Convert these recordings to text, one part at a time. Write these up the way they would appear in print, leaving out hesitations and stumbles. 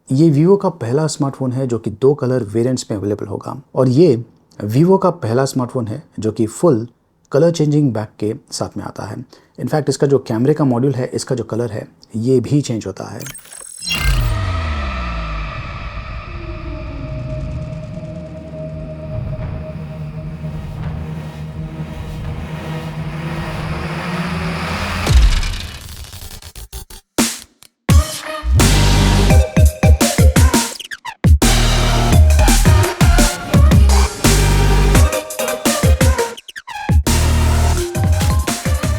ये वीवो का पहला स्मार्टफोन है जो कि 2 कलर वेरिएंट्स में अवेलेबल होगा और ये वीवो का पहला स्मार्टफोन है जो कि फुल कलर चेंजिंग बैक के साथ में आता है। इनफैक्ट इसका जो कैमरे का मॉड्यूल है, इसका जो कलर है ये भी चेंज होता है।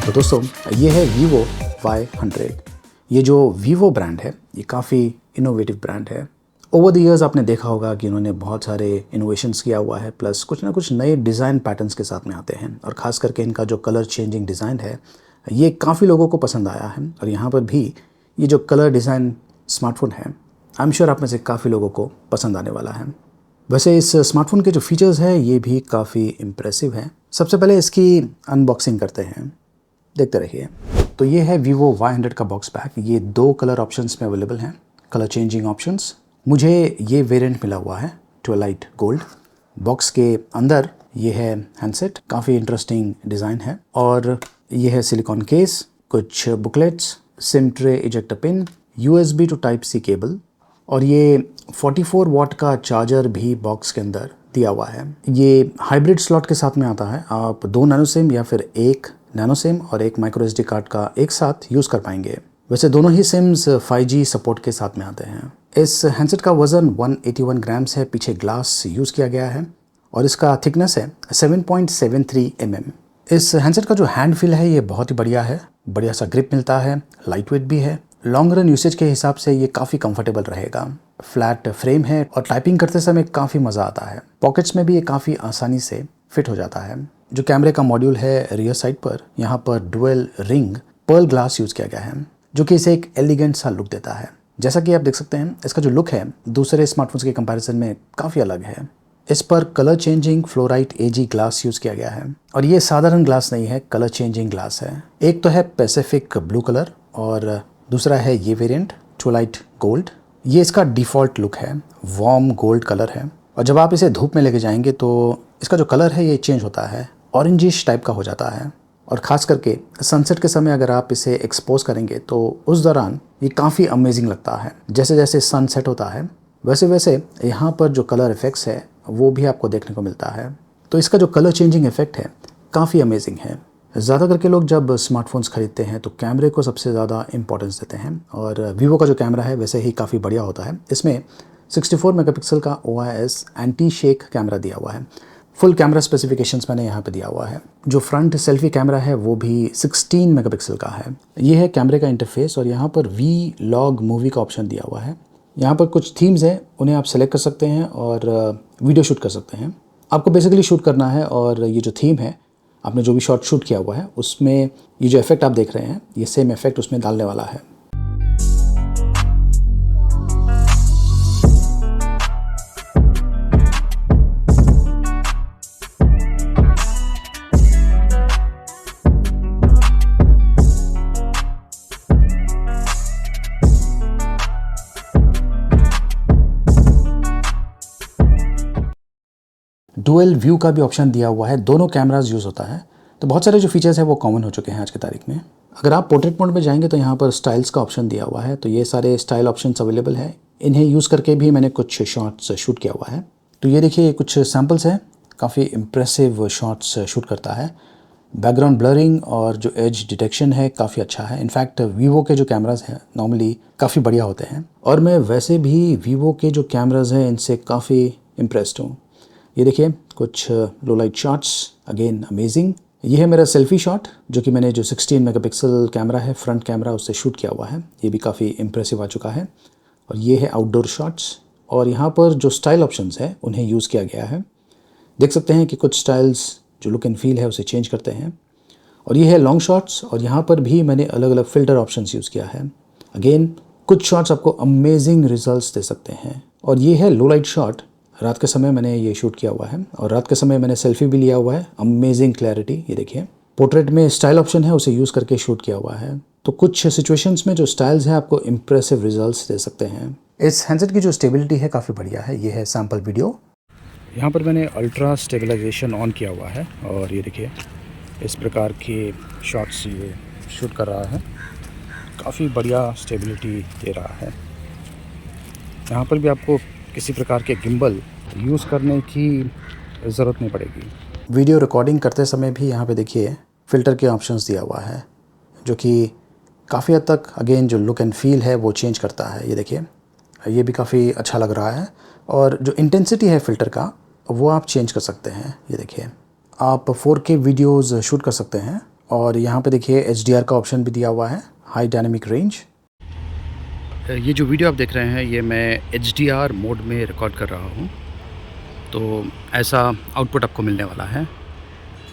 तो दोस्तों ये है वीवो Y100। ये जो वीवो ब्रांड है ये काफ़ी इनोवेटिव ब्रांड है। ओवर द इयर्स आपने देखा होगा कि इन्होंने बहुत सारे इनोवेशंस किया हुआ है, प्लस कुछ ना कुछ नए डिज़ाइन पैटर्न्स के साथ में आते हैं और ख़ास करके इनका जो कलर चेंजिंग डिज़ाइन है ये काफ़ी लोगों को पसंद आया है। और यहाँ पर भी ये जो कलर डिज़ाइन स्मार्टफोन है आई एम श्योर आप में से काफ़ी लोगों को पसंद आने वाला है। वैसे इस स्मार्टफोन के जो फीचर्स है ये भी काफ़ी इम्प्रेसिव हैं। सबसे पहले इसकी अनबॉक्सिंग करते हैं, देखते रहिए। तो ये है वीवो Y100 का बॉक्स पैक। ये 2 कलर ऑप्शंस में अवेलेबल हैं, कलर चेंजिंग ऑप्शंस। मुझे ये वेरिएंट मिला हुआ है ट्विलाइट गोल्ड। बॉक्स के अंदर ये है हैंडसेट, काफ़ी इंटरेस्टिंग डिज़ाइन है। और ये है सिलिकॉन केस, कुछ booklets, SIM tray ejector pin, USB to type C cable और ये 44 वाट का चार्जर भी बॉक्स के अंदर दिया हुआ है। ये हाइब्रिड स्लॉट के साथ में आता है। आप 2 नैनो सिम या फिर 1 नैनो सिम और 1 माइक्रो SD कार्ड का एक साथ यूज़ कर पाएंगे। वैसे दोनों ही सिम्स 5G सपोर्ट के साथ में आते हैं। इस हैंडसेट का वज़न 181 ग्राम्स है, पीछे ग्लास यूज़ किया गया है और इसका थिकनेस है 7.73 mm। इस हैंडसेट का जो हैंड फील है ये बहुत ही बढ़िया है, बढ़िया सा ग्रिप मिलता है, लाइट वेट भी है। लॉन्ग रन यूसेज के हिसाब से ये काफ़ी कंफर्टेबल रहेगा। फ्लैट फ्रेम है और टाइपिंग करते समय काफ़ी मज़ा आता है। पॉकेट्स में भी ये काफ़ी आसानी से फिट हो जाता है। जो कैमरे का मॉड्यूल है रियर साइड पर, यहाँ पर dual ring pearl glass use किया गया है जो कि इसे एक एलिगेंट सा लुक देता है। जैसा कि आप देख सकते हैं इसका जो लुक है दूसरे स्मार्टफोन्स के कंपैरिजन में काफ़ी अलग है। इस पर colour changing fluorite AG glass use किया गया है और ये साधारण ग्लास नहीं है, कलर चेंजिंग ग्लास है। एक तो है पैसिफिक ब्लू कलर और दूसरा है ये वेरिएंट ट्विलाइट गोल्ड। ये इसका डिफ़ॉल्ट लुक है, वार्म गोल्ड कलर है और जब आप इसे धूप में लेके जाएंगे तो इसका जो कलर है ये चेंज होता है, ऑरेंजिश टाइप का हो जाता है। और ख़ास करके सनसेट के समय अगर आप इसे एक्सपोज करेंगे तो उस दौरान ये काफ़ी अमेजिंग लगता है। जैसे जैसे सनसेट होता है वैसे वैसे यहाँ पर जो कलर इफ़ेक्ट्स है वो भी आपको देखने को मिलता है। तो इसका जो कलर चेंजिंग इफ़ेक्ट है काफ़ी अमेजिंग है। ज़्यादा करके लोग जब स्मार्टफोन्स खरीदते हैं तो कैमरे को सबसे ज़्यादा इंपॉर्टेंस देते हैं और वीवो का जो कैमरा है वैसे ही काफ़ी बढ़िया होता है। इसमें 64 मेगापिक्सल का OIS एंटी शेक कैमरा दिया हुआ है। फुल कैमरा स्पेसिफिकेशंस मैंने यहाँ पे दिया हुआ है। जो फ्रंट सेल्फी कैमरा है वो भी 16 मेगापिक्सल का है। ये है कैमरे का इंटरफेस और यहाँ पर Vlog मूवी का ऑप्शन दिया हुआ है। यहाँ पर कुछ थीम्स हैं, उन्हें आप सेलेक्ट कर सकते हैं और वीडियो शूट कर सकते हैं। आपको बेसिकली शूट करना है और ये जो थीम है, आपने जो भी शॉट शूट किया हुआ है उसमें ये जो इफेक्ट आप देख रहे हैं ये सेम इफेक्ट उसमें डालने वाला है। डुअल व्यू का भी ऑप्शन दिया हुआ है, दोनों कैमराज यूज़ होता है। तो बहुत सारे जो फीचर्स है वो कॉमन हो चुके हैं आज की तारीख में। अगर आप पोर्ट्रेट मोड में जाएंगे तो यहाँ पर स्टाइल्स का ऑप्शन दिया हुआ है। तो ये सारे स्टाइल ऑप्शंस अवेलेबल है, इन्हें यूज़ करके भी मैंने कुछ शॉट्स शूट किया हुआ है। तो ये देखिए कुछ सैम्पल्स हैं, काफ़ी इम्प्रेसिव शॉट्स शूट करता है। बैकग्राउंड ब्लरिंग और जो एज डिटेक्शन है काफ़ी अच्छा है। इनफैक्ट वीवो के जो कैमराज हैं नॉर्मली काफ़ी बढ़िया होते हैं और मैं वैसे भी वीवो के जो कैमराज हैं इनसे काफ़ी इम्प्रेस्ड हूँ। ये देखिए कुछ लो लाइट शॉट्स, अगेन अमेजिंग। ये है मेरा सेल्फी शॉट जो कि मैंने जो 16 मेगापिक्सल कैमरा है, फ्रंट कैमरा, उससे शूट किया हुआ है। ये भी काफ़ी इम्प्रेसिव आ चुका है। और ये है आउटडोर शॉट्स और यहाँ पर जो स्टाइल ऑप्शंस हैं उन्हें यूज़ किया गया है। देख सकते हैं कि कुछ स्टाइल्स जो लुक एंड फील है उसे चेंज करते हैं। और ये है लॉन्ग शॉट्स और यहाँ पर भी मैंने अलग अलग फ़िल्टर ऑप्शंस यूज़ किया है। अगेन कुछ शॉट्स आपको अमेजिंग रिजल्ट्स दे सकते हैं। और ये है लो लाइट शॉट, रात के समय मैंने ये शूट किया हुआ है और रात के समय मैंने सेल्फी भी लिया हुआ है। अमेजिंग क्लैरिटी, ये देखिए। पोर्ट्रेट में स्टाइल ऑप्शन है, उसे यूज़ करके शूट किया हुआ है। तो कुछ सिचुएशंस में जो स्टाइल्स हैं आपको इम्प्रेसिव रिजल्ट्स दे सकते हैं। इस हैंडसेट की जो स्टेबिलिटी है काफ़ी बढ़िया है। ये है सैम्पल वीडियो। यहाँ पर मैंने अल्ट्रा स्टेबलाइजेशन ऑन किया हुआ है और ये देखिए इस प्रकार के शॉट्स ये शूट कर रहा है। काफ़ी बढ़िया स्टेबिलिटी दे रहा है। यहाँ पर भी आपको किसी प्रकार के गिम्बल यूज़ करने की ज़रूरत नहीं पड़ेगी। वीडियो रिकॉर्डिंग करते समय भी यहाँ पे देखिए फ़िल्टर के ऑप्शंस दिया हुआ है, जो कि काफ़ी हद तक अगेन जो लुक एंड फील है वो चेंज करता है। ये देखिए ये भी काफ़ी अच्छा लग रहा है। और जो इंटेंसिटी है फ़िल्टर का वो आप चेंज कर सकते हैं। ये देखिए आप 4K वीडियोज़ शूट कर सकते हैं। और यहाँ पे देखिए HDR का ऑप्शन भी दिया हुआ है, हाई डायनेमिक रेंज। ये जो वीडियो आप देख रहे हैं ये मैं HDR मोड में रिकॉर्ड कर रहा हूँ, तो ऐसा आउटपुट आपको मिलने वाला है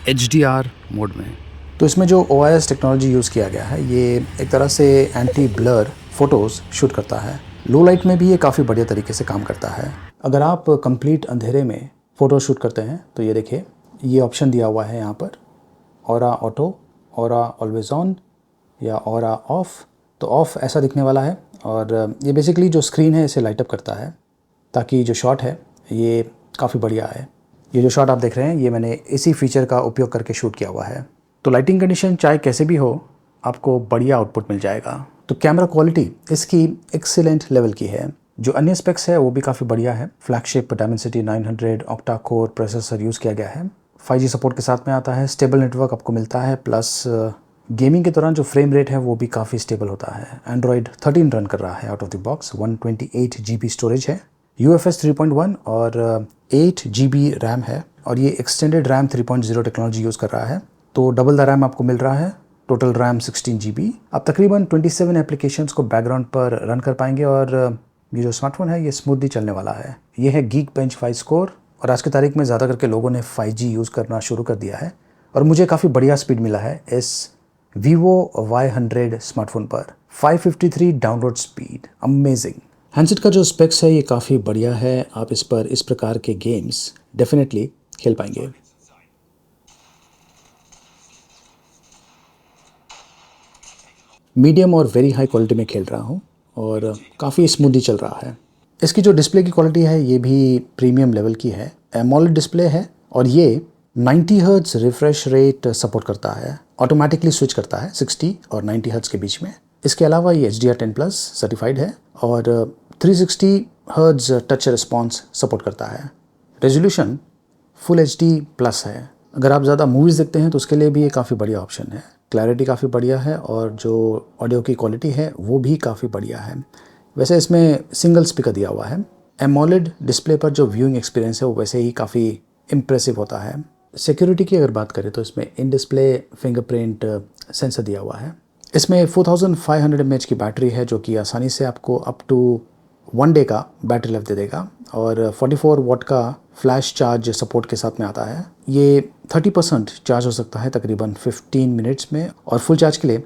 HDR मोड में। तो इसमें जो OIS टेक्नोलॉजी यूज़ किया गया है ये एक तरह से एंटी ब्लर फ़ोटोज़ शूट करता है। लो लाइट में भी ये काफ़ी बढ़िया तरीके से काम करता है। अगर आप कंप्लीट अंधेरे में फ़ोटो शूट करते हैं तो ये देखिए ये ऑप्शन दिया हुआ है यहाँ पर, aura auto, aura always on या ऑरा ऑफ। तो ऑफ ऐसा दिखने वाला है और ये बेसिकली जो स्क्रीन है इसे लाइट अप करता है ताकि जो शॉट है ये काफ़ी बढ़िया है। ये जो शॉट आप देख रहे हैं ये मैंने इसी फीचर का उपयोग करके शूट किया हुआ है। तो लाइटिंग कंडीशन चाहे कैसे भी हो आपको बढ़िया आउटपुट मिल जाएगा। तो कैमरा क्वालिटी इसकी एक्सीलेंट लेवल की है। जो अन्य स्पेक्स है वो भी काफ़ी बढ़िया है। Flagship Dimensity 900 octa core processor use किया गया है। 5G सपोर्ट के साथ में आता है। स्टेबल नेटवर्क आपको मिलता है, प्लस गेमिंग के दौरान जो फ्रेम रेट है वो भी काफ़ी स्टेबल होता है। एंड्रॉयड 13 रन कर रहा है out of the box. 128 GB storage है, UFS 3.1 और 8 GB रैम है। और ये एक्सटेंडेड रैम 3.0 टेक्नोलॉजी यूज़ कर रहा है, तो डबल द रैम आपको मिल रहा है। Total RAM 16 GB। आप तकरीबन 27 एप्लीकेशंस को बैकग्राउंड पर रन कर पाएंगे और ये जो स्मार्टफोन है ये स्मूथली चलने वाला है। ये है Geekbench 5 स्कोर और आज की तारीख में ज़्यादा करके लोगों ने 5G यूज़ करना शुरू कर दिया है और मुझे काफ़ी बढ़िया स्पीड मिला है इस Vivo Y100 स्मार्टफोन पर। 553 डाउनलोड स्पीड, अमेजिंग। हैंडसेट का जो स्पेक्स है ये काफ़ी बढ़िया है। आप इस पर इस प्रकार के गेम्स डेफिनेटली खेल पाएंगे। मीडियम और वेरी हाई क्वालिटी में खेल रहा हूँ और काफ़ी स्मूथली चल रहा है। इसकी जो डिस्प्ले की क्वालिटी है ये भी प्रीमियम लेवल की है। एमोलेड डिस्प्ले है और ये 90 हर्ट्ज रिफ्रेश रेट सपोर्ट करता है। ऑटोमेटिकली स्विच करता है 60 और 90 हर्ट्ज के बीच में। इसके अलावा ये HDR10+ सर्टिफाइड है और 360 हर्ट्ज टच रिस्पॉन्स सपोर्ट करता है। रेजोल्यूशन फुल HD+ है। अगर आप ज़्यादा मूवीज़ देखते हैं तो उसके लिए भी ये काफ़ी बढ़िया ऑप्शन है। क्लैरिटी काफ़ी बढ़िया है और जो ऑडियो की क्वालिटी है वो भी काफ़ी बढ़िया है। वैसे इसमें सिंगल स्पीकर दिया हुआ है। एमोलेड डिस्प्ले पर जो व्यूइंग एक्सपीरियंस है वो वैसे ही काफ़ी इम्प्रेसिव होता है। सिक्योरिटी की अगर बात करें तो इसमें इन डिस्प्ले फिंगरप्रिंट सेंसर दिया हुआ है। इसमें 4500 mAh की बैटरी है जो कि आसानी से आपको अप टू 1 डे का बैटरी लाइफ दे देगा और 44 वाट का फ्लैश चार्ज सपोर्ट के साथ में आता है। ये 30% चार्ज हो सकता है तकरीबन 15 मिनट्स में और फुल चार्ज के लिए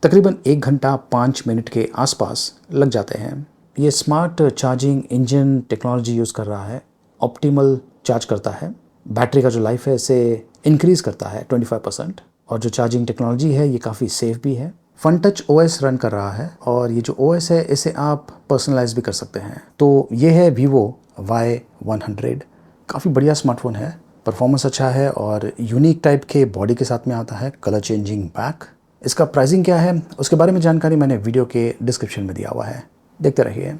तकरीबन 1 घंटा 5 मिनट के आसपास लग जाते हैं। ये smart charging engine technology use कर रहा है। ऑप्टिमल चार्ज करता है। बैटरी का जो लाइफ है इसे इंक्रीज़ करता है 25% और जो चार्जिंग टेक्नोलॉजी है ये काफ़ी सेफ भी है। फन टच OS रन कर रहा है और ये जो OS है इसे आप पर्सनलाइज भी कर सकते हैं। तो ये है Vivo Y100। काफ़ी बढ़िया स्मार्टफोन है, परफॉर्मेंस अच्छा है और यूनिक टाइप के बॉडी के साथ में आता है, कलर चेंजिंग बैक। इसका प्राइसिंग क्या है उसके बारे में जानकारी मैंने वीडियो के डिस्क्रिप्शन में दिया हुआ है, देखते रहिए।